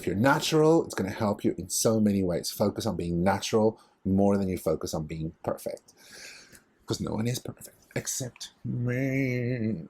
if you're natural, it's going to help you in so many ways. Focus on being natural more than you focus on being perfect. Because no one is perfect except me.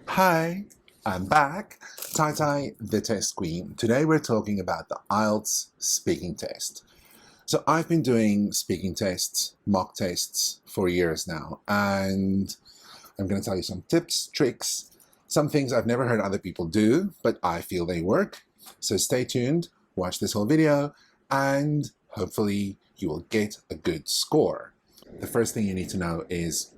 Hi, I'm back. Tai, the test queen. Today we're talking about the IELTS speaking test. So I've been doing speaking tests, mock tests for years now, and I'm going to tell you some tips, tricks, some things I've never heard other people do, but I feel they work. So stay tuned, watch this whole video, and hopefully you will get a good score. The first thing you need to know is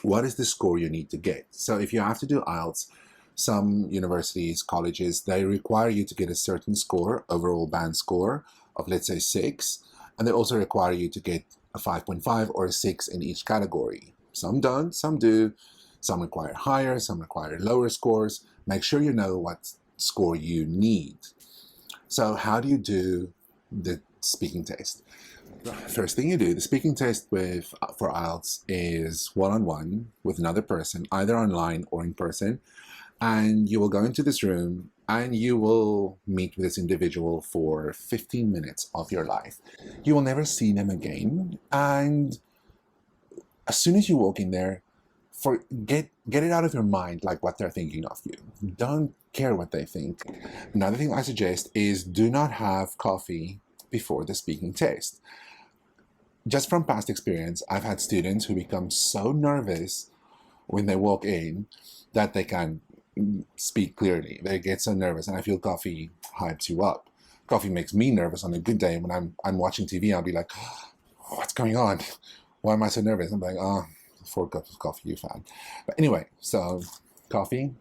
what is the score you need to get. So if you have to do IELTS, some universities, colleges, they require you to get a certain score, overall band score of, let's say, 6. And they also require you to get a 5.5 or a 6 in each category. Some don't, some do. Some require higher, some require lower scores. Make sure you know what score you need. So how do you do the speaking test? First thing you do, the speaking test for IELTS is one-on-one with another person, either online or in person. And you will go into this room and you will meet with this individual for 15 minutes of your life. You will never see them again. And as soon as you walk in there, get it out of your mind, like what they're thinking of you. Don't care what they think. Another thing I suggest is do not have coffee before the speaking test. Just from past experience, I've had students who become so nervous when they walk in that they can't speak clearly. They get so nervous, and I feel coffee hypes you up. Coffee makes me nervous on a good day. When I'm watching TV, I'll be like, what's going on? Why am I so nervous? I'm like, 4 cups of coffee you've had. But anyway, so coffee,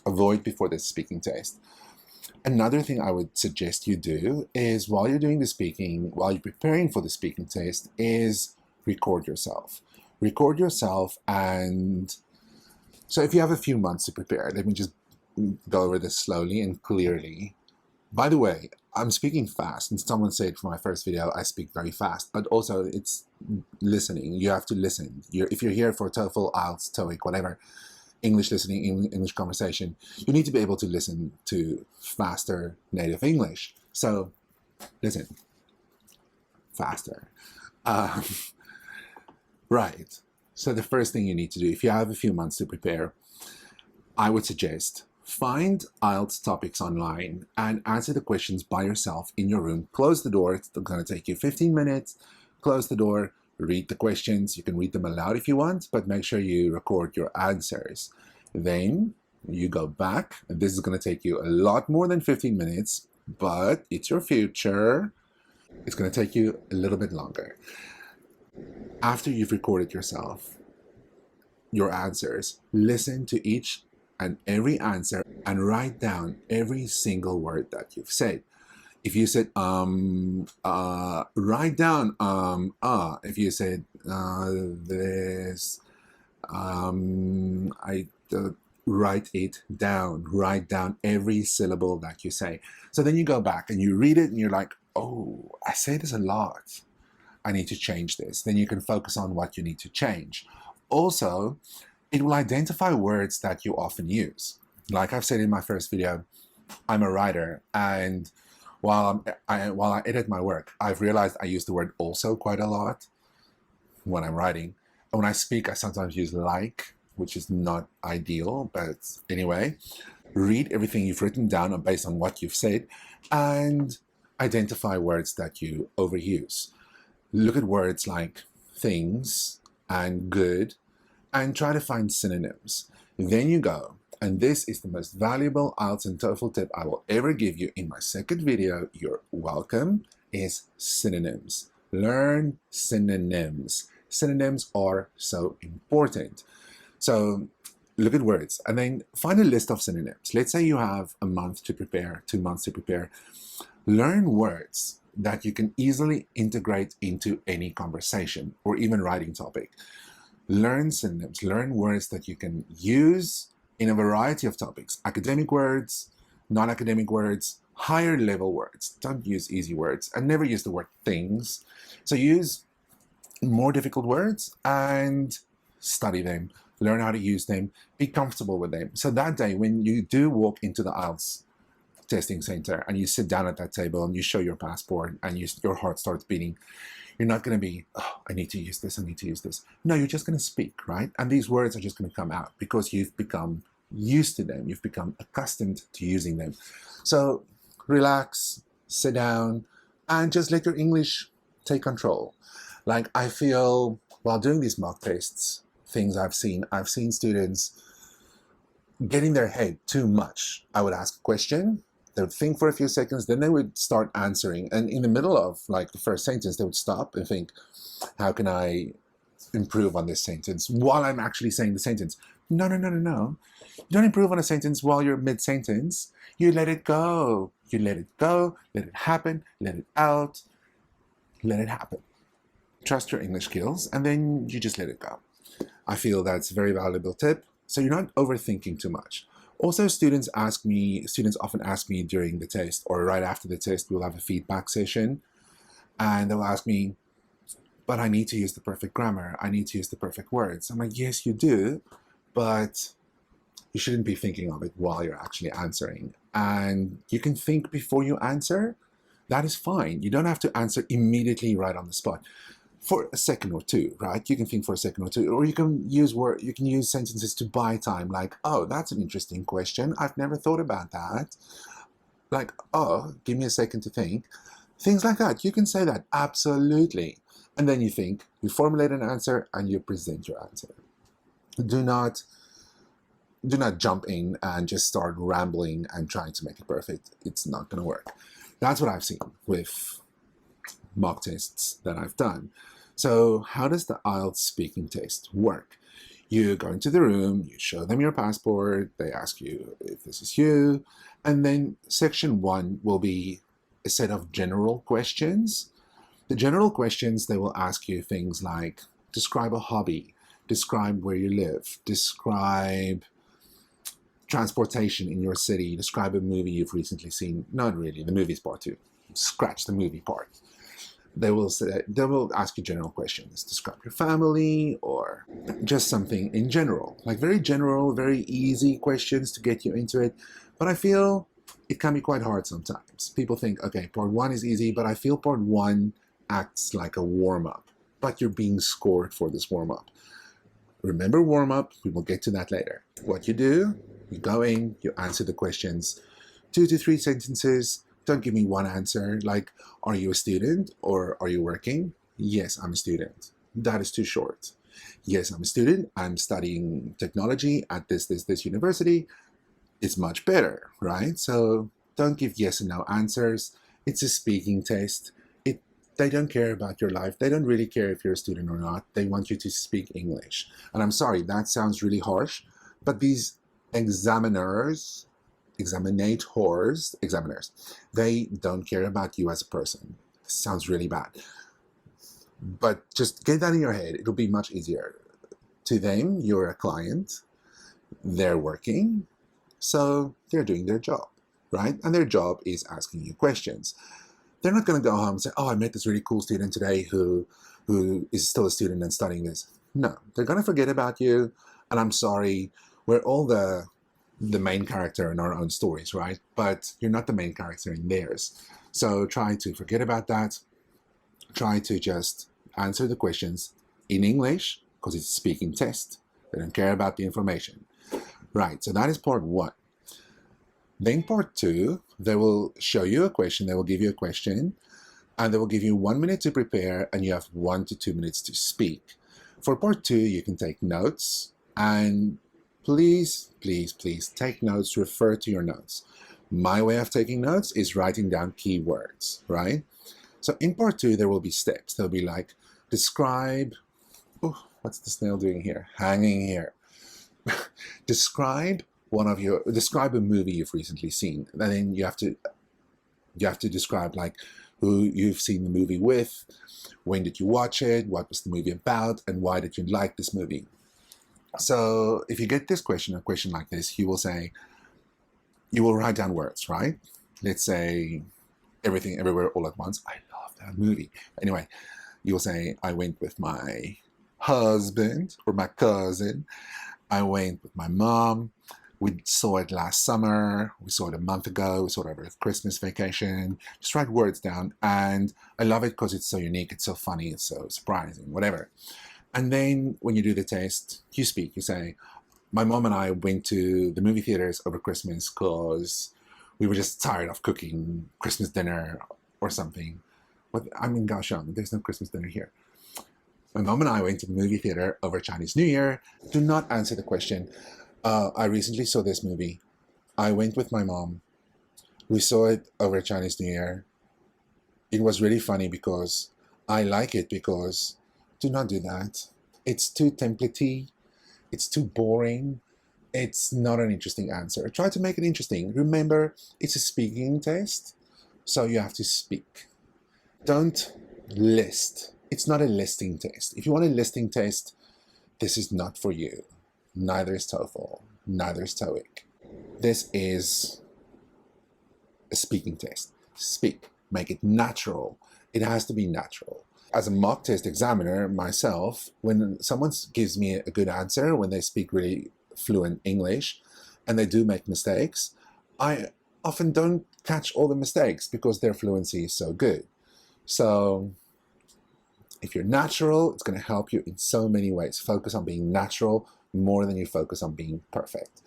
avoid before the speaking test. Another thing I would suggest you do is while you're doing the speaking, while you're preparing for the speaking test, is record yourself. Record yourself, and so if you have a few months to prepare, let me just go over this slowly and clearly. By the way, I'm speaking fast, and someone said for my first video, I speak very fast, but also it's listening. You have to listen. If you're here for TOEFL, IELTS, TOEIC, whatever, English listening, English conversation, you need to be able to listen to faster native English. So listen, faster. Right. So the first thing you need to do, if you have a few months to prepare, I would suggest find IELTS topics online and answer the questions by yourself in your room. Close the door. It's going to take you 15 minutes. Close the door. Read the questions. You can read them aloud if you want, but make sure you record your answers. Then you go back, and this is going to take you a lot more than 15 minutes, but it's your future. It's going to take you a little bit longer. After you've recorded yourself, your answers, listen to each and every answer and write down every single word that you've said. If you said, write down, if you said, this, write it down. Write down every syllable that you say. So then you go back and you read it and you're like, oh, I say this a lot. I need to change this. Then you can focus on what you need to change. Also, it will identify words that you often use. Like I've said in my first video, I'm a writer, and while I edit my work, I've realized I use the word also quite a lot when I'm writing. And when I speak, I sometimes use like, which is not ideal, but anyway. Read everything you've written down based on what you've said and identify words that you overuse. Look at words like things and good and try to find synonyms. Then you go, and this is the most valuable IELTS and TOEFL tip I will ever give you in my second video, you're welcome, is synonyms. Learn synonyms. Synonyms are so important. So look at words and then find a list of synonyms. Let's say you have a month to prepare, 2 months to prepare. Learn words that you can easily integrate into any conversation or even writing topic. Learn synonyms, learn words that you can use in a variety of topics. Academic words, non-academic words, higher level words. Don't use easy words and never use the word things. So use more difficult words and study them. learn how to use them, be comfortable with them. So that day, when you do walk into the IELTS testing center and you sit down at that table and you show your passport and your heart starts beating, you're not going to be, oh, I need to use this, I need to use this. No, you're just going to speak, right? And these words are just going to come out because you've become used to them. You've become accustomed to using them. So relax, sit down, and just let your English take control. Like, I feel while doing these mock tests, things I've seen students get in their head too much. I would ask a question, they would think for a few seconds, then they would start answering. And in the middle of like the first sentence, they would stop and think, how can I improve on this sentence while I'm actually saying the sentence? No. You don't improve on a sentence while you're mid-sentence. You let it go. You let it go, let it happen, let it out, let it happen. Trust your English skills, and then you just let it go. I feel that's a very valuable tip. So you're not overthinking too much. Also, students often ask me during the test or right after the test, we'll have a feedback session, and they'll ask me, but I need to use the perfect grammar. I need to use the perfect words. I'm like, yes, you do, but you shouldn't be thinking of it while you're actually answering. And you can think before you answer. That is fine. You don't have to answer immediately right on the spot. For a second or two, right? You can think for a second or two, or you can use sentences to buy time, like, oh, that's an interesting question. I've never thought about that. Like, oh, give me a second to think. Things like that. You can say that, absolutely. And then you think, you formulate an answer, and you present your answer. Do not jump in and just start rambling and trying to make it perfect. It's not going to work. That's what I've seen with mock tests that I've done. So how does the IELTS speaking test work? You go into the room, you show them your passport, they ask you if this is you, and then section 1 will be a set of general questions. The general questions, they will ask you things like, describe a hobby, describe where you live, describe transportation in your city, describe a movie you've recently seen. Not really, the movie's part 2. Scratch the movie part. They will ask you general questions. Describe your family, or just something in general. Like very general, very easy questions to get you into it. But I feel it can be quite hard sometimes. People think, okay, part 1 is easy, but I feel part 1 acts like a warm-up. But you're being scored for this warm-up. Remember warm-up, we will get to that later. What you do, you go in, you answer the questions, 2 to 3 sentences. Don't give me one answer, like, are you a student or are you working? Yes, I'm a student. That is too short. Yes, I'm a student. I'm studying technology at this university. It's much better, right? So don't give yes and no answers. It's a speaking test. They don't care about your life. They don't really care if you're a student or not. They want you to speak English. And I'm sorry, that sounds really harsh, but these examiners, they don't care about you as a person. Sounds really bad. But just get that in your head. It'll be much easier. To them, you're a client. They're working. So they're doing their job, right? And their job is asking you questions. They're not going to go home and say, oh, I met this really cool student today who is still a student and studying this. No, they're going to forget about you. And I'm sorry, we're all the main character in our own stories, right? But you're not the main character in theirs. So try to forget about that. Try to just answer the questions in English, because it's a speaking test. They don't care about the information. Right, so that is part 1. Then part 2, they will show you a question, they will give you a question, and they will give you 1 minute to prepare, and you have 1 to 2 minutes to speak. For part 2, you can take notes, and please take notes, refer to your notes. My way of taking notes is writing down keywords, right? So in part 2, there will be steps. There'll be like, describe, oh, what's the snail doing here? Hanging here. Describe a movie you've recently seen. And then you have to describe like who you've seen the movie with, when did you watch it, what was the movie about, and why did you like this movie. So if you get a question like this, you will write down words, right? Let's say Everything Everywhere All at Once. I love that movie. Anyway, you'll say, I went with my husband or my cousin, I went with my mom. We saw it last summer. We saw it a month ago. We saw it over the Christmas vacation. Just write words down. And I love it because it's so unique. It's so funny. It's so surprising, whatever. And then when you do the test, you speak. You say, my mom and I went to the movie theaters over Christmas because we were just tired of cooking Christmas dinner or something. But I'm in Kaohsiung. There's no Christmas dinner here. My mom and I went to the movie theater over Chinese New Year. Do not answer the question. I recently saw this movie. I went with my mom. We saw it over Chinese New Year. It was really funny because I like it because do not do that. It's too templatey. It's too boring. It's not an interesting answer. Try to make it interesting. Remember, it's a speaking test, so you have to speak. Don't list. It's not a listing test. If you want a listing test, this is not for you. Neither is TOEFL. Neither is TOEIC. This is a speaking test. Speak. Make it natural. It has to be natural. As a mock test examiner myself, when someone gives me a good answer, when they speak really fluent English, and they do make mistakes, I often don't catch all the mistakes because their fluency is so good. So if you're natural, it's going to help you in so many ways. Focus on being natural more than you focus on being perfect.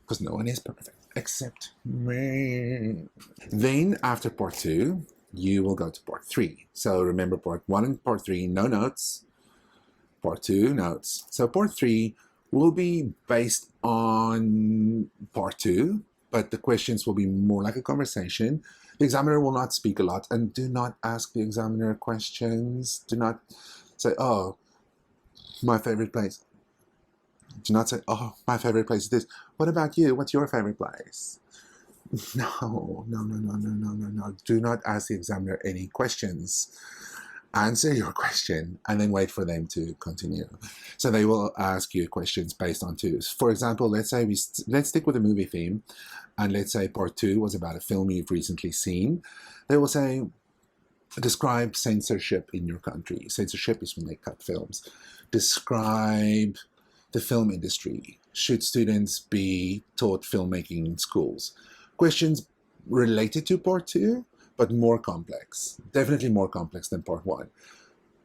Because no one is perfect except me. Then after part 2, you will go to part 3. So remember part 1 and part 3, no notes. Part 2, notes. So part 3 will be based on part 2, but the questions will be more like a conversation. The examiner will not speak a lot, and do not ask the examiner questions. Do not say, oh, my favorite place. Do not say, oh, my favorite place is this. What about you? What's your favorite place? No. Do not ask the examiner any questions. Answer your question and then wait for them to continue. So they will ask you questions based on 2s. For example, let's stick with the movie theme, and let's say part 2 was about a film you've recently seen. They will say, describe censorship in your country. Censorship is when they cut films. Describe the film industry. Should students be taught filmmaking in schools? Questions related to part 2, but more complex. Definitely more complex than part 1.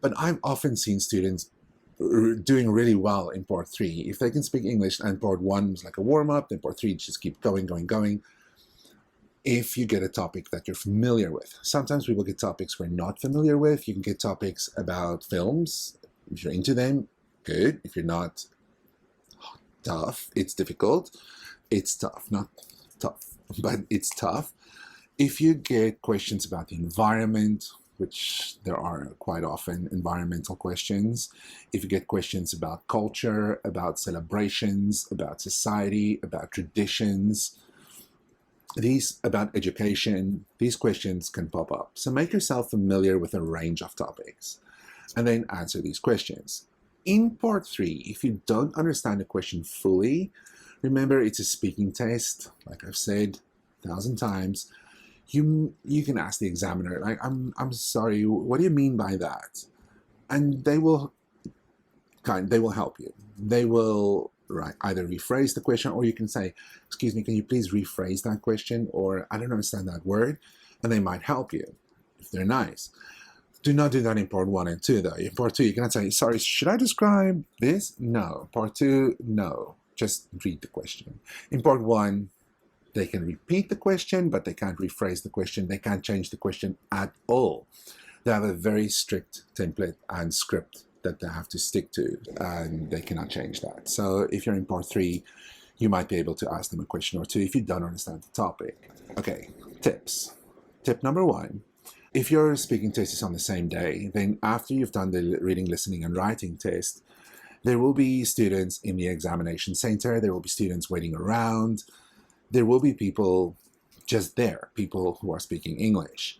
But I've often seen students doing really well in part 3. If they can speak English and part 1 was like a warm-up, then part 3 just keep going. If you get a topic that you're familiar with. Sometimes we will get topics we're not familiar with. You can get topics about films. If you're into them, good. If you're not, tough. It's difficult. It's tough. Not tough, but it's tough. If you get questions about the environment, which there are quite often environmental questions, if you get questions about culture, about celebrations, about society, about traditions, about education, these questions can pop up. So make yourself familiar with a range of topics and then answer these questions. In part 3, if you don't understand the question fully, remember it's a speaking test, like I've said 1,000 times. You can ask the examiner, like, I'm sorry, what do you mean by that? And they will help you. They will either rephrase the question, or you can say, excuse me, can you please rephrase that question? Or I don't understand that word. And they might help you if they're nice. Do not do that in part 1 and 2 though. In part 2, you cannot say, sorry, should I describe this? No. Part 2, no. Just read the question. In part 1, they can repeat the question, but they can't rephrase the question. They can't change the question at all. They have a very strict template and script that they have to stick to, and they cannot change that. So if you're in part 3, you might be able to ask them a question or 2 if you don't understand the topic. Okay, tips. Tip number 1. If your speaking test is on the same day, then after you've done the reading, listening, and writing test, there will be students in the examination center. There will be students waiting around. There will be people just there, people who are speaking English.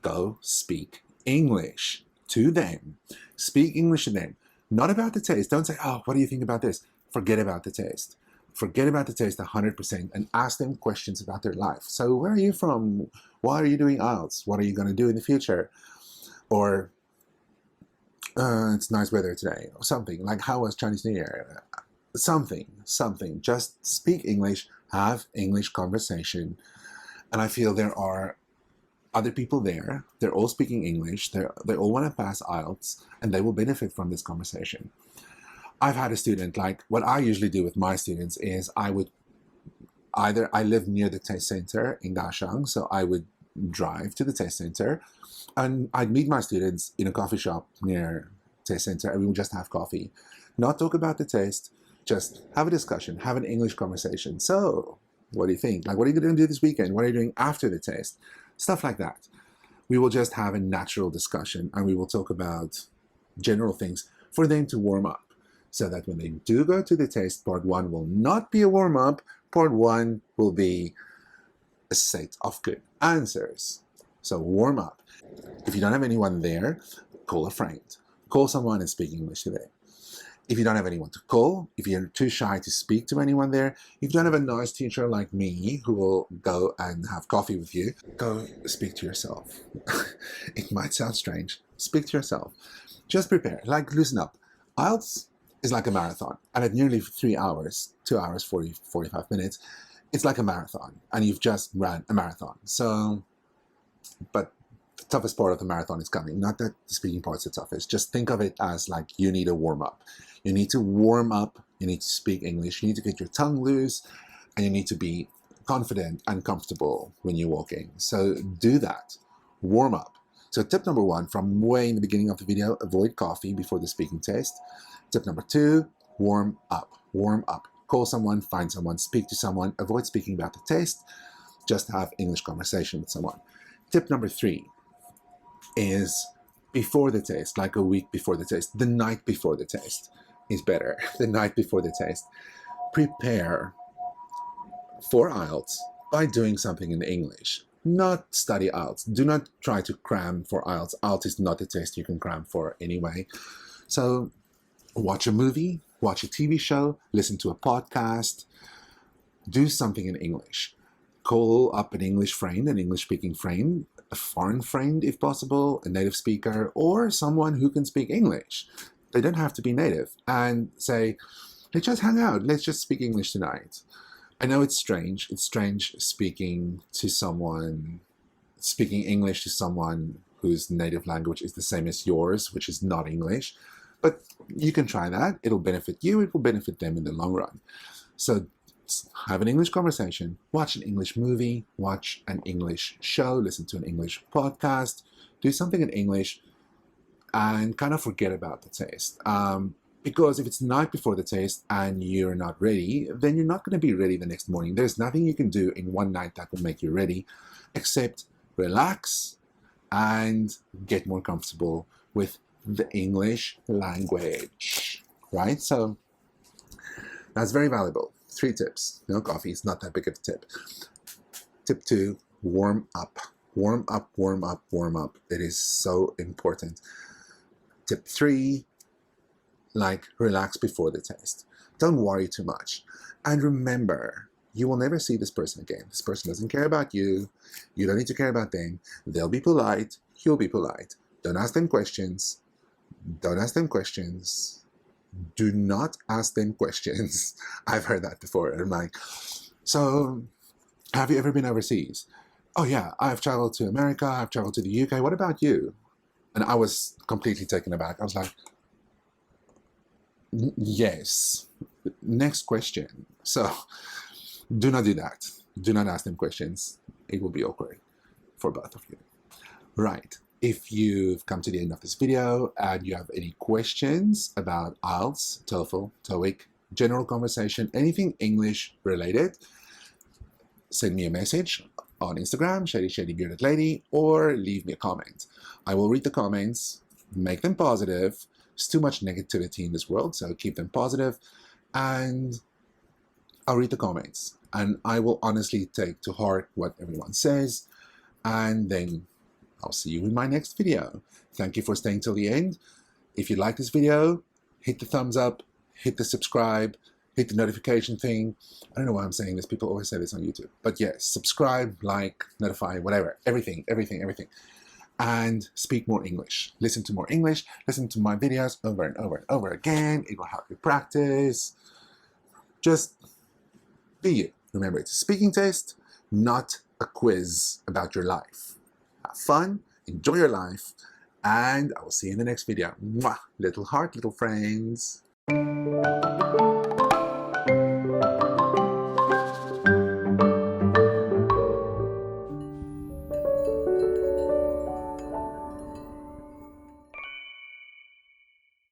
Go speak English to them. Speak English to them. Not about the test. Don't say, oh, what do you think about this? Forget about the test. Forget about the test 100% and ask them questions about their life. So where are you from? Why are you doing IELTS? What are you going to do in the future? Or it's nice weather today, or something like, how was Chinese New Year? something. Just speak English, have English conversation. And I feel there are other people there. They're all speaking English. They all want to pass IELTS, and they will benefit from this conversation. I've had a student, like what I usually do with my students is I live near the test center in Kaohsiung, so I would drive to the test center and I'd meet my students in a coffee shop near test center and we would just have coffee. Not talk about the test, just have a discussion, have an English conversation. So, what do you think? Like, what are you going to do this weekend? What are you doing after the test? Stuff like that. We will just have a natural discussion and we will talk about general things for them to warm up. So that when they do go to the test, part one will not be a warm-up. Part one will be a set of good answers. So warm up. If you don't have anyone there, call a friend. Call someone and speak English today. If you don't have anyone to call, if you're too shy to speak to anyone there, if you don't have a nice teacher like me who will go and have coffee with you, go speak to yourself. It might sound strange. Speak to yourself. Just prepare. Like, loosen up. IELTS is like a marathon, and at nearly 3 hours, 2 hours, 45 minutes, it's like a marathon, and you've just ran a marathon. So, but the toughest part of the marathon is coming. Not that the speaking part's the toughest. Just think of it as like you need a warm-up. You need to warm up, you need to speak English, you need to get your tongue loose, and you need to be confident and comfortable when you're walking. So do that. Warm up. So tip number one, from way in the beginning of the video, avoid coffee before the speaking test. Tip number two, warm up. Warm up. Call someone, find someone, speak to someone. Avoid speaking about the test. Just have English conversation with someone. Tip number three is before the test, like a week before the test, the night before the test is better. The night before the test. Prepare for IELTS by doing something in English. Not study IELTS. Do not try to cram for IELTS. IELTS is not a test you can cram for anyway. So watch a movie, watch a TV show, listen to a podcast, do something in English. Call up an English friend, an English-speaking friend, a foreign friend if possible, a native speaker, or someone who can speak English. They don't have to be native. And say, let's just hang out, let's just speak English tonight. I know it's strange. It's strange speaking English to someone whose native language is the same as yours, which is not English. But you can try that. It'll benefit you. It will benefit them in the long run. So have an English conversation, watch an English movie, watch an English show, listen to an English podcast, do something in English, and kind of forget about the test. Because if it's the night before the test and you're not ready, then you're not going to be ready the next morning. There's nothing you can do in one night that will make you ready, except relax and get more comfortable with the English language, right? So that's very valuable. 3 tips. No coffee, it's not that big of a tip. Tip 2, warm up. Warm up, warm up, warm up. It is so important. Tip 3, like, relax before the test. Don't worry too much. And remember, you will never see this person again. This person doesn't care about you. You don't need to care about them. They'll be polite. You'll be polite. Don't ask them questions. Don't ask them questions. Do not ask them questions. I've heard that before. I'm like, so have you ever been overseas? Oh yeah, I've traveled to America. I've traveled to the UK. What about you? And I was completely taken aback. I was like, yes. Next question. So do not do that. Do not ask them questions. It will be awkward for both of you. Right. If you've come to the end of this video and you have any questions about IELTS, TOEFL, TOEIC, general conversation, anything English related, send me a message on Instagram, shadybeardedlady, or leave me a comment. I will read the comments, make them positive. There's too much negativity in this world, so keep them positive, and I'll read the comments. And I will honestly take to heart what everyone says, and then I'll see you in my next video. Thank you for staying till the end. If you like this video, hit the thumbs up, hit the subscribe, hit the notification thing. I don't know why I'm saying this. People always say this on YouTube. But yes, subscribe, like, notify, whatever. Everything, everything, everything. And speak more English. Listen to more English. Listen to my videos over and over and over again. It will help you practice. Just be you. Remember, it's a speaking test, not a quiz about your life. Have fun, enjoy your life, and I will see you in the next video. Mwah! Little heart, little friends.